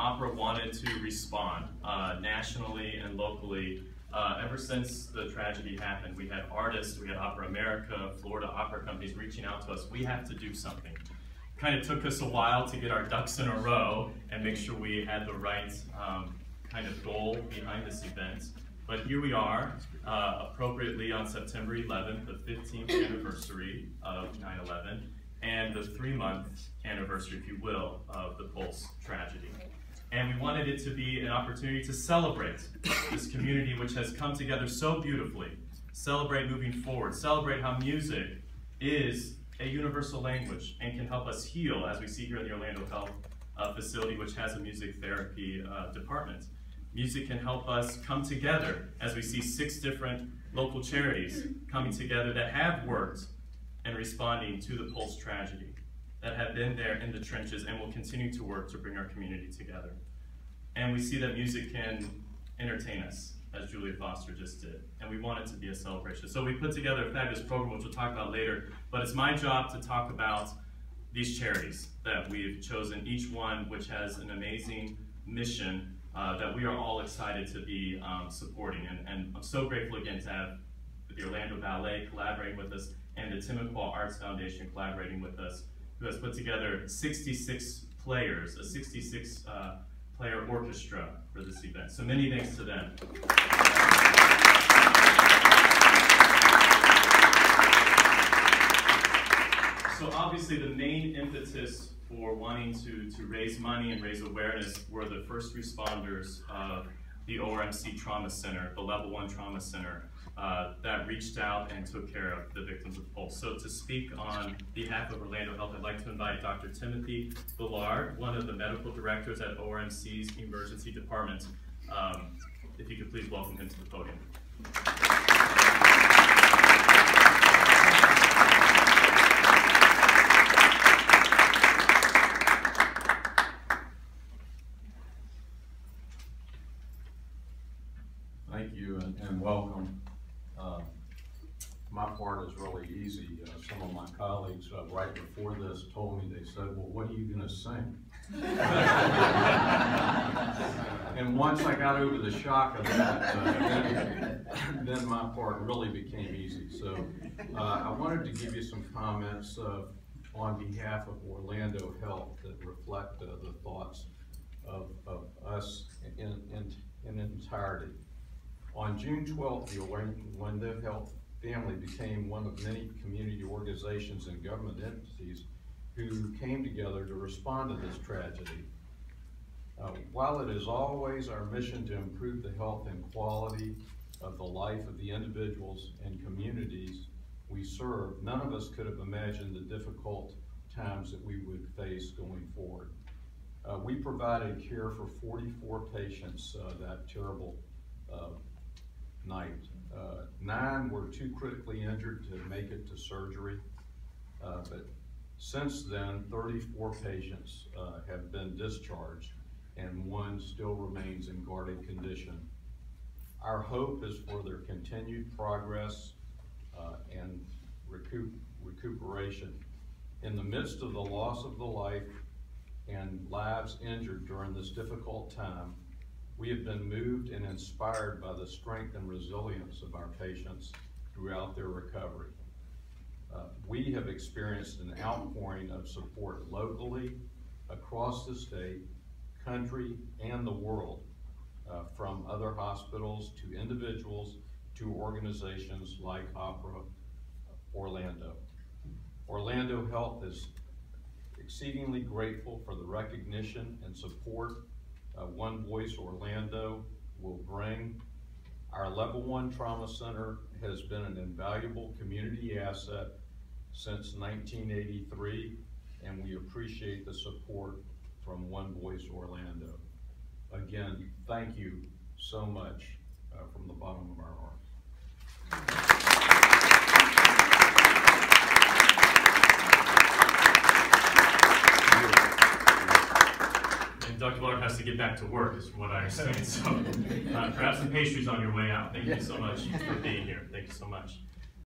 opera wanted to respond nationally and locally. Ever since the tragedy happened, we had artists, we had Opera America, Florida opera companies reaching out to us. We have to do something. Kind of took us a while to get our ducks in a row and make sure we had the right kind of goal behind this event. But here we are, appropriately on September 11th, the 15th anniversary of 9/11, and the 3-month anniversary, if you will, of the Pulse tragedy. And we wanted it to be an opportunity to celebrate this community which has come together so beautifully, celebrate moving forward, celebrate how music is a universal language and can help us heal, as we see here in the Orlando Health facility, which has a music therapy department. Music can help us come together, as we see 6 different local charities coming together that have worked and responding to the Pulse tragedy, that have been there in the trenches and will continue to work to bring our community together. And we see that music can entertain us, as Julia Foster just did, and we want it to be a celebration. So we put together a fabulous program, which we'll talk about later, but it's my job to talk about these charities that we've chosen, each one which has an amazing mission that we are all excited to be supporting. And I'm so grateful again to have the Orlando Ballet collaborating with us and the Tim McQuall Arts Foundation collaborating with us, who has put together 66 players, a 66 player orchestra for this event. So many thanks to them. So obviously the main impetus for wanting to raise money and raise awareness were the first responders of the ORMC Trauma Center, the Level 1 Trauma Center, that reached out and took care of the victims of Pulse. So to speak on behalf of Orlando Health, I'd like to invite Dr. Timothy Billard, one of the medical directors at ORMC's Emergency Department. If you could please welcome him to the podium. Thank you and welcome. My part is really easy. Some of my colleagues right before this told me, they said, well, what are you going to sing? And once I got over the shock of that, then my part really became easy. So I wanted to give you some comments on behalf of Orlando Health that reflect the thoughts of us in entirety. On June 12th, the Orlando Health family became one of many community organizations and government entities who came together to respond to this tragedy. While it is always our mission to improve the health and quality of the life of the individuals and communities we serve, none of us could have imagined the difficult times that we would face going forward. We provided care for 44 patients that terrible night. 9 were too critically injured to make it to surgery, but since then 34 patients have been discharged and 1 still remains in guarded condition. Our hope is for their continued progress and recuperation. In the midst of the loss of the life and lives injured during this difficult time, we have been moved and inspired by the strength and resilience of our patients throughout their recovery. We have experienced an outpouring of support locally, across the state, country, and the world, from other hospitals to individuals to organizations like Opera Orlando. Orlando Health is exceedingly grateful for the recognition and support One Voice Orlando will bring. Our Level 1 Trauma Center has been an invaluable community asset since 1983, and we appreciate the support from One Voice Orlando. Again, thank you so much from the bottom of our hearts. And Dr. Billard has to get back to work, is what I understand. So perhaps some pastries on your way out. Thank you so much for being here. Thank you so much.